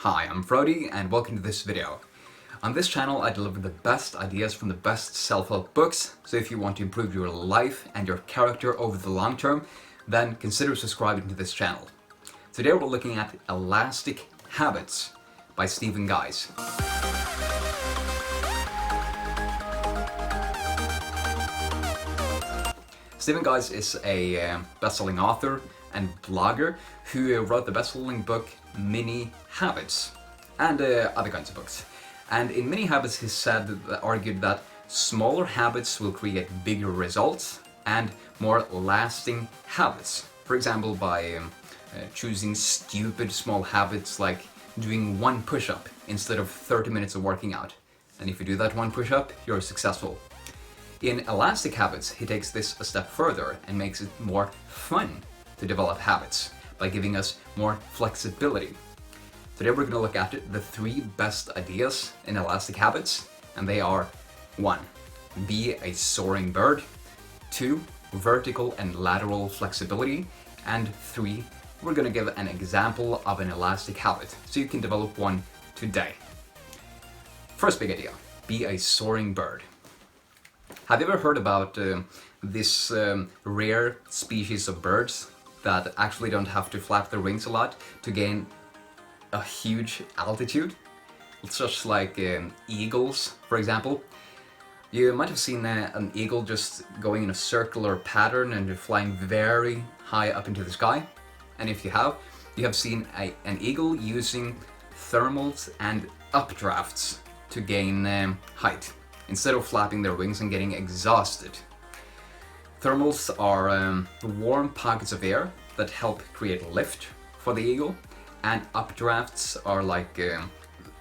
Hi, I'm Frode and welcome to this video. On this channel I deliver the best ideas from the best self-help books, so if you want to improve your life and your character over the long term, then consider subscribing to this channel. Today we're looking at Elastic Habits by Stephen Guise. Stephen Guise is a best-selling author and blogger who wrote the best-selling book Mini Habits and other kinds of books. And in Mini Habits he argued that smaller habits will create bigger results and more lasting habits. For example, by choosing stupid small habits like doing one push-up instead of 30 minutes of working out. And if you do that one push-up, you're successful. In Elastic Habits, he takes this a step further and makes it more fun to develop habits by giving us more flexibility. Today we're going to look at the 3 best ideas in Elastic Habits, and they are 1. Be a soaring bird, 2. Vertical and lateral flexibility, and 3. We're going to give an example of an elastic habit so you can develop one today. First big idea, be a soaring bird. Have you ever heard about this rare species of birds that actually don't have to flap their wings a lot to gain a huge altitude? It's just like eagles, for example. You might have seen an eagle just going in a circular pattern and flying very high up into the sky. And if you have seen an eagle using thermals and updrafts to gain height, instead of flapping their wings and getting exhausted. Thermals are warm pockets of air that help create lift for the eagle, and updrafts are like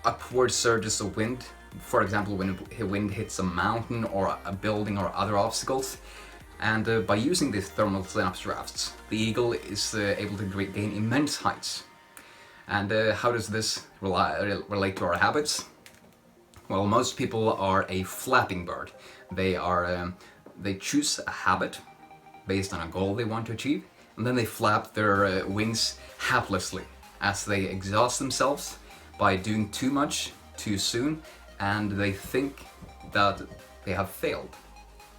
upward surges of wind. For example, when wind hits a mountain or a building or other obstacles. And by using these thermals and updrafts, the eagle is able to gain immense heights. And how does this relate to our habits? Well, most people are a flapping bird. They choose a habit based on a goal they want to achieve, and then they flap their wings haplessly as they exhaust themselves by doing too much too soon, and they think that they have failed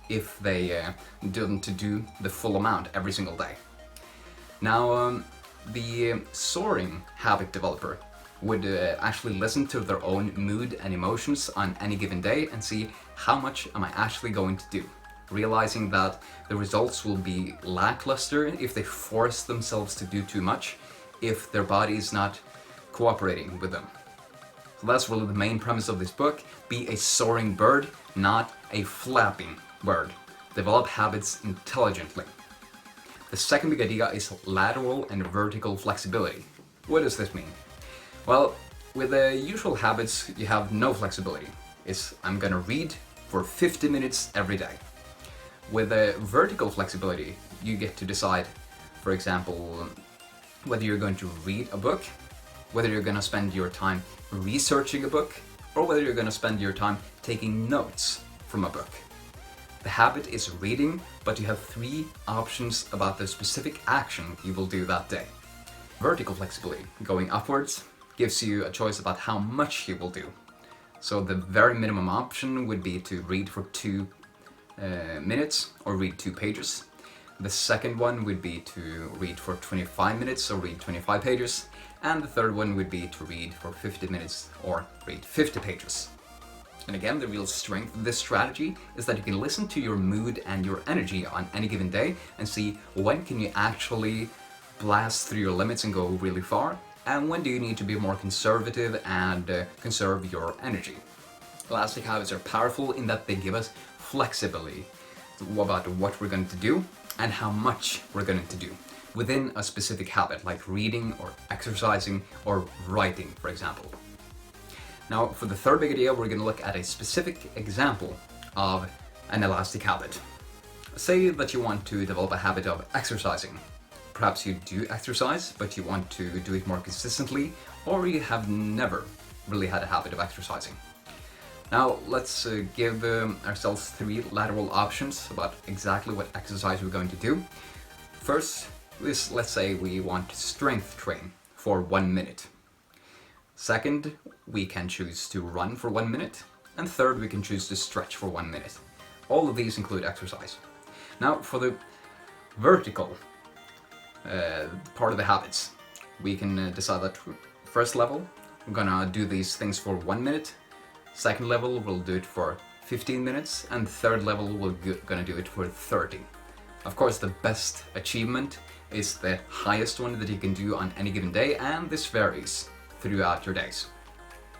if they didn't do the full amount every single day. Now, the soaring habit developer would actually listen to their own mood and emotions on any given day and see how much am I actually going to do, realizing that the results will be lackluster if they force themselves to do too much, if their body is not cooperating with them. So that's really the main premise of this book. Be a soaring bird, not a flapping bird. Develop habits intelligently. The second big idea is lateral and vertical flexibility. What does this mean? Well, with the usual habits, you have no flexibility. It's I'm gonna read for 50 minutes every day. With the vertical flexibility, you get to decide, for example, whether you're going to read a book, whether you're gonna spend your time researching a book, or whether you're gonna spend your time taking notes from a book. The habit is reading, but you have 3 options about the specific action you will do that day. Vertical flexibility, going upwards, gives you a choice about how much you will do. So the very minimum option would be to read for 2 minutes or read 2 pages. The second one would be to read for 25 minutes or read 25 pages. And the third one would be to read for 50 minutes or read 50 pages. And again, the real strength of this strategy is that you can listen to your mood and your energy on any given day and see when can you actually blast through your limits and go really far, and when do you need to be more conservative and conserve your energy. Elastic habits are powerful in that they give us flexibility about what we're going to do and how much we're going to do within a specific habit, like reading or exercising or writing, for example. Now, for the third big idea, we're going to look at a specific example of an elastic habit. Say that you want to develop a habit of exercising. Perhaps you do exercise, but you want to do it more consistently, or you have never really had a habit of exercising. Now, let's give ourselves 3 lateral options about exactly what exercise we're going to do. First, let's say we want to strength train for 1 minute. Second, we can choose to run for 1 minute. And third, we can choose to stretch for 1 minute. All of these include exercise. Now, for the vertical part of the habits, we can decide that first level, we're gonna do these things for 1 minute. Second level, we'll do it for 15 minutes. And third level, we're gonna do it for 30. Of course, the best achievement is the highest one that you can do on any given day, and this varies throughout your days.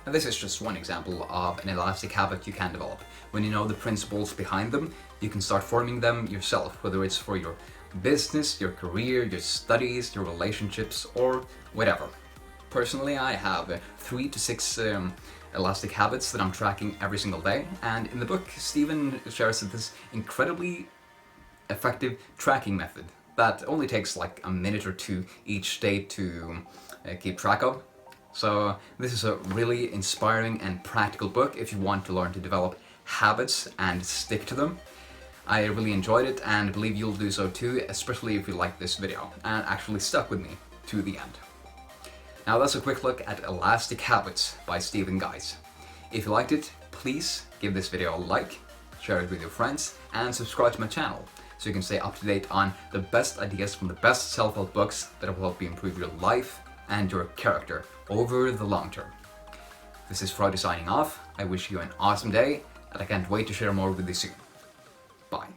And this is just one example of an elastic habit you can develop. When you know the principles behind them, you can start forming them yourself, whether it's for your business, your career, your studies, your relationships, or whatever. Personally, I have 3 to 6 elastic habits that I'm tracking every single day, and in the book, Stephen shares this incredibly effective tracking method that only takes like a minute or two each day to keep track of. So this is a really inspiring and practical book if you want to learn to develop habits and stick to them. I really enjoyed it and believe you'll do so too, especially if you liked this video and actually stuck with me to the end. Now that's a quick look at Elastic Habits by Stephen Guise. If you liked it, please give this video a like, share it with your friends, and subscribe to my channel so you can stay up to date on the best ideas from the best self-help books that will help you improve your life and your character over the long term. This is Frode signing off. I wish you an awesome day, and I can't wait to share more with you soon. Bye.